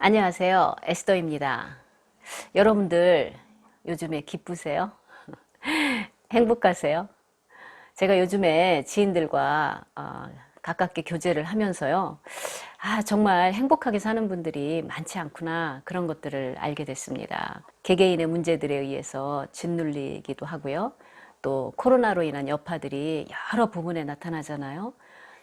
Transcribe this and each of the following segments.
안녕하세요. 에스더입니다. 여러분들 요즘에 기쁘세요? 행복하세요? 제가 요즘에 지인들과 가깝게 교제를 하면서요. 정말 행복하게 사는 분들이 많지 않구나, 그런 것들을 알게 됐습니다. 개개인의 문제들에 의해서 짓눌리기도 하고요. 또 코로나로 인한 여파들이 여러 부분에 나타나잖아요.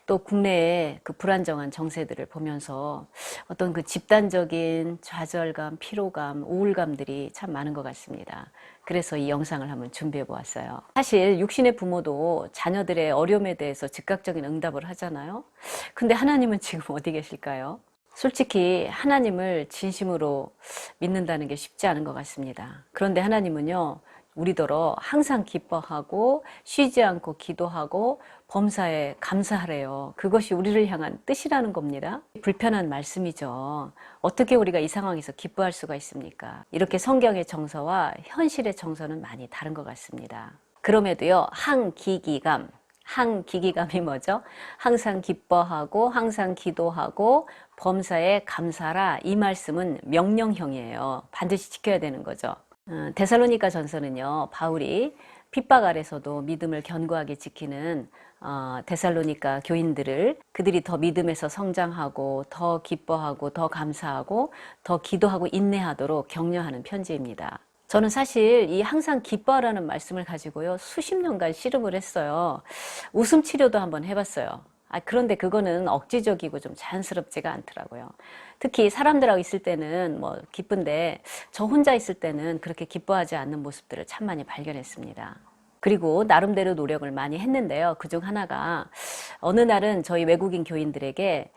또 국내의 그 불안정한 정세들을 보면서 어떤 그 집단적인 좌절감, 피로감, 우울감들이 참 많은 것 같습니다. 그래서 이 영상을 한번 준비해 보았어요. 사실 육신의 부모도 자녀들의 어려움에 대해서 즉각적인 응답을 하잖아요. 근데 하나님은 지금 어디 계실까요? 솔직히 하나님을 진심으로 믿는다는 게 쉽지 않은 것 같습니다. 그런데 하나님은요, 우리더러 항상 기뻐하고 쉬지 않고 기도하고 범사에 감사하래요. 그것이 우리를 향한 뜻이라는 겁니다. 불편한 말씀이죠. 어떻게 우리가 이 상황에서 기뻐할 수가 있습니까? 이렇게 성경의 정서와 현실의 정서는 많이 다른 것 같습니다. 그럼에도요, 항기기감이 뭐죠? 항상 기뻐하고 항상 기도하고 범사에 감사라, 이 말씀은 명령형이에요. 반드시 지켜야 되는 거죠. 데살로니가 전서는요, 바울이 핍박 아래서도 믿음을 견고하게 지키는 데살로니가 교인들을, 그들이 더 믿음에서 성장하고 더 기뻐하고 더 감사하고 더 기도하고 인내하도록 격려하는 편지입니다. 저는 사실 이 항상 기뻐하라는 말씀을 가지고요, 수십 년간 씨름을 했어요. 웃음 치료도 한번 해봤어요. 그런데 그거는 억지적이고 좀 자연스럽지가 않더라고요. 특히 사람들하고 있을 때는 뭐 기쁜데, 저 혼자 있을 때는 그렇게 기뻐하지 않는 모습들을 참 많이 발견했습니다. 그리고 나름대로 노력을 많이 했는데요. 그중 하나가, 어느 날은 저희 외국인 교인들에게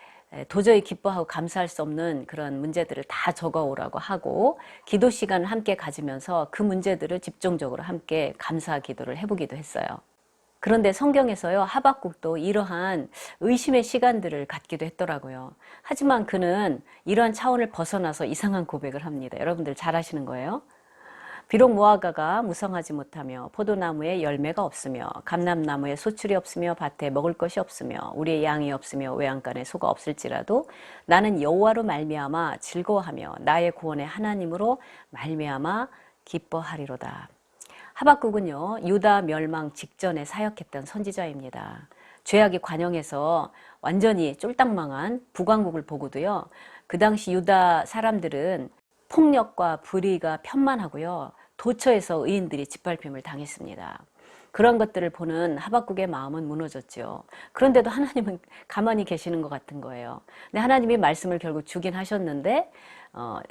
도저히 기뻐하고 감사할 수 없는 그런 문제들을 다 적어오라고 하고, 기도 시간을 함께 가지면서 그 문제들을 집중적으로 함께 감사 기도를 해보기도 했어요. 그런데 성경에서요, 하박국도 이러한 의심의 시간들을 갖기도 했더라고요. 하지만 그는 이러한 차원을 벗어나서 이상한 고백을 합니다. 여러분들 잘 아시는 거예요. 비록 무화과가 무성하지 못하며 포도나무에 열매가 없으며 감람나무에 소출이 없으며 밭에 먹을 것이 없으며 우리의 양이 없으며 외양간에 소가 없을지라도 나는 여호와로 말미암아 즐거워하며 나의 구원의 하나님으로 말미암아 기뻐하리로다. 하박국은요, 유다 멸망 직전에 사역했던 선지자입니다. 죄악이 관영해서 완전히 쫄딱 망한 북왕국을 보고도요, 그 당시 유다 사람들은 폭력과 불의가 편만하고요, 도처에서 의인들이 짓밟힘을 당했습니다. 그런 것들을 보는 하박국의 마음은 무너졌죠. 그런데도 하나님은 가만히 계시는 것 같은 거예요. 근데 하나님이 말씀을 결국 주긴 하셨는데,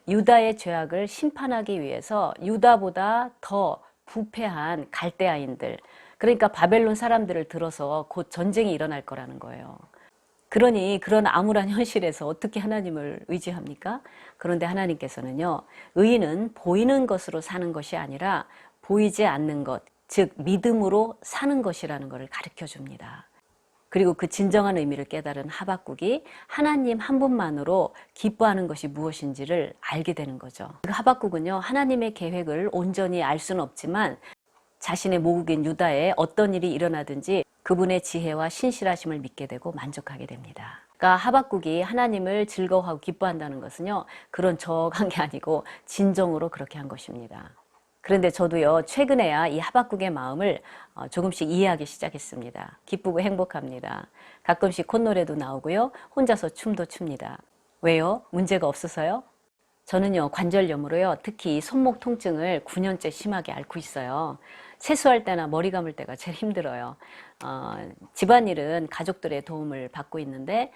유다의 죄악을 심판하기 위해서 유다보다 더 부패한 갈대아인들, 그러니까 바벨론 사람들을 들어서 곧 전쟁이 일어날 거라는 거예요. 그러니 그런 암울한 현실에서 어떻게 하나님을 의지합니까? 그런데 하나님께서는요, 의인은 보이는 것으로 사는 것이 아니라 보이지 않는 것, 즉 믿음으로 사는 것이라는 것을 가르쳐 줍니다. 그리고 그 진정한 의미를 깨달은 하박국이 하나님 한 분만으로 기뻐하는 것이 무엇인지를 알게 되는 거죠. 그 하박국은요, 하나님의 계획을 온전히 알 수는 없지만 자신의 모국인 유다에 어떤 일이 일어나든지 그분의 지혜와 신실하심을 믿게 되고 만족하게 됩니다. 그러니까 하박국이 하나님을 즐거워하고 기뻐한다는 것은요, 그런 저어간 게 아니고 진정으로 그렇게 한 것입니다. 그런데 저도요, 최근에야 이 하박국의 마음을 조금씩 이해하기 시작했습니다. 기쁘고 행복합니다. 가끔씩 콧노래도 나오고요, 혼자서 춤도 춥니다. 왜요? 문제가 없어서요? 저는요, 관절염으로요, 특히 손목 통증을 9년째 심하게 앓고 있어요. 세수할 때나 머리 감을 때가 제일 힘들어요. 집안일은 가족들의 도움을 받고 있는데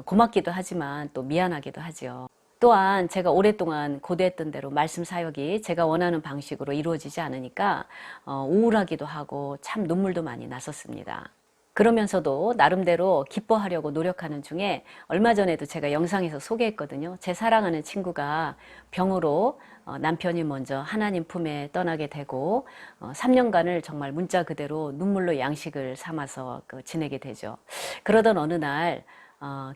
고맙기도 하지만 또 미안하기도 하죠. 또한 제가 오랫동안 고대했던 대로 말씀 사역이 제가 원하는 방식으로 이루어지지 않으니까 우울하기도 하고 참 눈물도 많이 났었습니다. 그러면서도 나름대로 기뻐하려고 노력하는 중에 얼마 전에도 제가 영상에서 소개했거든요. 제 사랑하는 친구가 병으로 남편이 먼저 하나님 품에 떠나게 되고 3년간을 정말 문자 그대로 눈물로 양식을 삼아서 지내게 되죠. 그러던 어느 날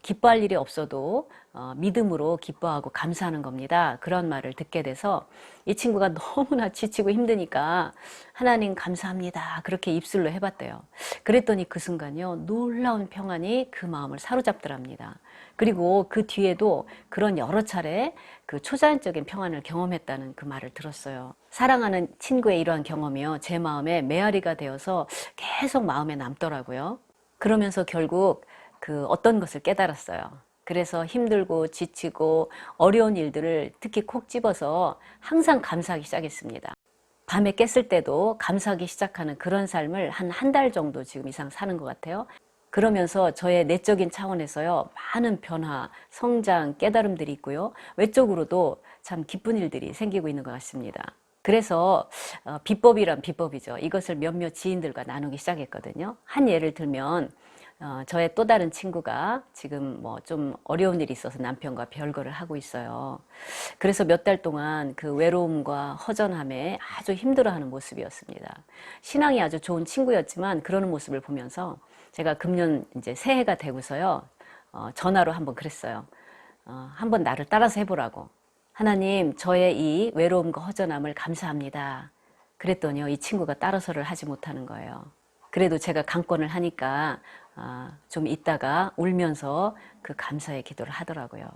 기뻐할 일이 없어도 믿음으로 기뻐하고 감사하는 겁니다. 그런 말을 듣게 돼서 이 친구가 너무나 지치고 힘드니까 하나님 감사합니다. 그렇게 입술로 해봤대요. 그랬더니 그 순간요, 놀라운 평안이 그 마음을 사로잡더랍니다. 그리고 그 뒤에도 그런 여러 차례 그 초자연적인 평안을 경험했다는 그 말을 들었어요. 사랑하는 친구의 이러한 경험이요, 제 마음에 메아리가 되어서 계속 마음에 남더라고요. 그러면서 결국 그 어떤 것을 깨달았어요. 그래서 힘들고 지치고 어려운 일들을 특히 콕 집어서 항상 감사하기 시작했습니다. 밤에 깼을 때도 감사하기 시작하는 그런 삶을 한 달 정도 지금 이상 사는 것 같아요. 그러면서 저의 내적인 차원에서요, 많은 변화, 성장, 깨달음들이 있고요. 외적으로도 참 기쁜 일들이 생기고 있는 것 같습니다. 그래서 비법이란 비법이죠. 이것을 몇몇 지인들과 나누기 시작했거든요. 한 예를 들면 저의 또 다른 친구가 지금 뭐 좀 어려운 일이 있어서 남편과 별거를 하고 있어요. 그래서 몇 달 동안 그 외로움과 허전함에 아주 힘들어하는 모습이었습니다. 신앙이 아주 좋은 친구였지만 그러는 모습을 보면서 제가 금년 이제 새해가 되고서요, 전화로 한번 그랬어요. 한번 나를 따라서 해보라고. 하나님, 저의 이 외로움과 허전함을 감사합니다. 그랬더니요, 이 친구가 따라서를 하지 못하는 거예요. 그래도 제가 강권을 하니까 좀 있다가 울면서 그 감사의 기도를 하더라고요.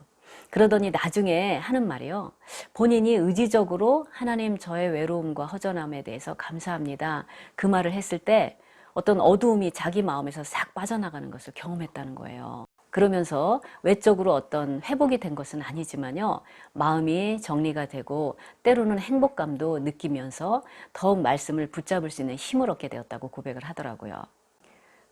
그러더니 나중에 하는 말이요, 본인이 의지적으로 하나님, 저의 외로움과 허전함에 대해서 감사합니다, 그 말을 했을 때 어떤 어두움이 자기 마음에서 싹 빠져나가는 것을 경험했다는 거예요. 그러면서 외적으로 어떤 회복이 된 것은 아니지만요, 마음이 정리가 되고 때로는 행복감도 느끼면서 더욱 말씀을 붙잡을 수 있는 힘을 얻게 되었다고 고백을 하더라고요.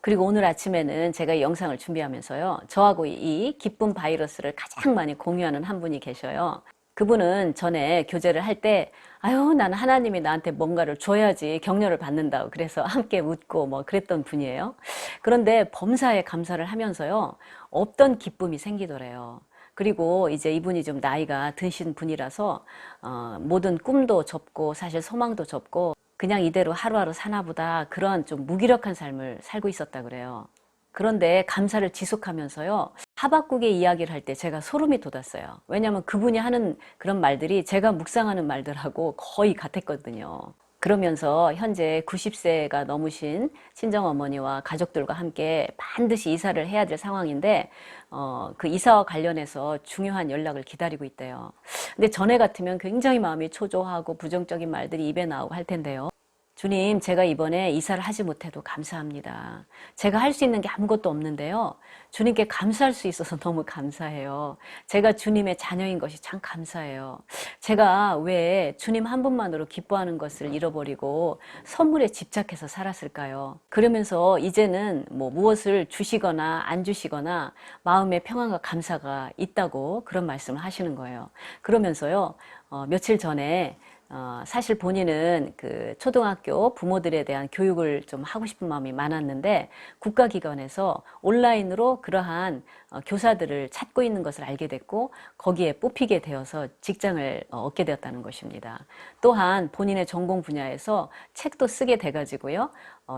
그리고 오늘 아침에는 제가 이 영상을 준비하면서요, 저하고 이 기쁨 바이러스를 가장 많이 공유하는 한 분이 계셔요. 그분은 전에 교제를 할 때, 아유, 나는 하나님이 나한테 뭔가를 줘야지 격려를 받는다고 그래서 함께 웃고 뭐 그랬던 분이에요. 그런데 범사에 감사를 하면서요, 없던 기쁨이 생기더래요. 그리고 이제 이분이 좀 나이가 드신 분이라서 모든 꿈도 접고 사실 소망도 접고 그냥 이대로 하루하루 사나보다 그런 좀 무기력한 삶을 살고 있었다 그래요. 그런데 감사를 지속하면서요, 하박국의 이야기를 할 때 제가 소름이 돋았어요. 왜냐하면 그분이 하는 그런 말들이 제가 묵상하는 말들하고 거의 같았거든요. 그러면서 현재 90세가 넘으신 친정어머니와 가족들과 함께 반드시 이사를 해야 될 상황인데 그 이사와 관련해서 중요한 연락을 기다리고 있대요. 근데 전에 같으면 굉장히 마음이 초조하고 부정적인 말들이 입에 나오고 할 텐데요. 주님, 제가 이번에 이사를 하지 못해도 감사합니다. 제가 할 수 있는 게 아무것도 없는데요, 주님께 감사할 수 있어서 너무 감사해요. 제가 주님의 자녀인 것이 참 감사해요. 제가 왜 주님 한 분만으로 기뻐하는 것을 잃어버리고 선물에 집착해서 살았을까요? 그러면서 이제는 뭐 무엇을 주시거나 안 주시거나 마음의 평안과 감사가 있다고 그런 말씀을 하시는 거예요. 그러면서요, 며칠 전에 사실 본인은 그 초등학교 부모들에 대한 교육을 좀 하고 싶은 마음이 많았는데 국가기관에서 온라인으로 그러한 교사들을 찾고 있는 것을 알게 됐고 거기에 뽑히게 되어서 직장을 얻게 되었다는 것입니다. 또한 본인의 전공 분야에서 책도 쓰게 돼가지고요,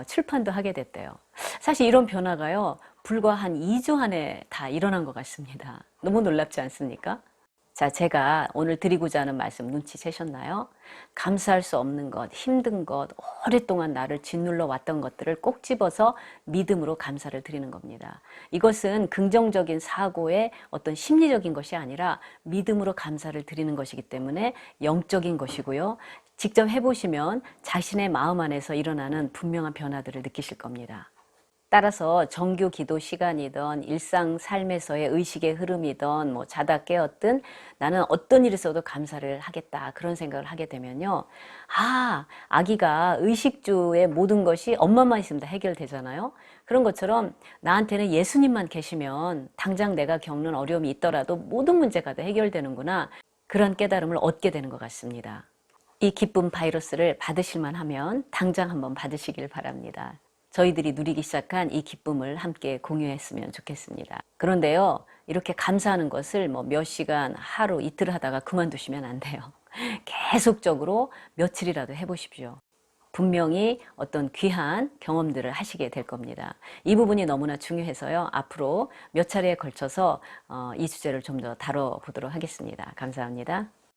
출판도 하게 됐대요. 사실 이런 변화가요, 불과 한 2주 안에 다 일어난 것 같습니다. 너무 놀랍지 않습니까? 자, 제가 오늘 드리고자 하는 말씀 눈치채셨나요? 감사할 수 없는 것, 힘든 것, 오랫동안 나를 짓눌러 왔던 것들을 꼭 집어서 믿음으로 감사를 드리는 겁니다. 이것은 긍정적인 사고의 어떤 심리적인 것이 아니라 믿음으로 감사를 드리는 것이기 때문에 영적인 것이고요. 직접 해보시면 자신의 마음 안에서 일어나는 분명한 변화들을 느끼실 겁니다. 따라서 정규 기도 시간이든 일상 삶에서의 의식의 흐름이든 뭐 자다 깨었든 나는 어떤 일이 있어도 감사를 하겠다, 그런 생각을 하게 되면요, 아기가 의식주의 모든 것이 엄마만 있으면 다 해결되잖아요. 그런 것처럼 나한테는 예수님만 계시면 당장 내가 겪는 어려움이 있더라도 모든 문제가 다 해결되는구나, 그런 깨달음을 얻게 되는 것 같습니다. 이 기쁨 바이러스를 받으실만 하면 당장 한번 받으시길 바랍니다. 저희들이 누리기 시작한 이 기쁨을 함께 공유했으면 좋겠습니다. 그런데요, 이렇게 감사하는 것을 뭐 몇 시간, 하루, 이틀 하다가 그만두시면 안 돼요. 계속적으로 며칠이라도 해보십시오. 분명히 어떤 귀한 경험들을 하시게 될 겁니다. 이 부분이 너무나 중요해서요. 앞으로 몇 차례에 걸쳐서 이 주제를 좀 더 다뤄보도록 하겠습니다. 감사합니다.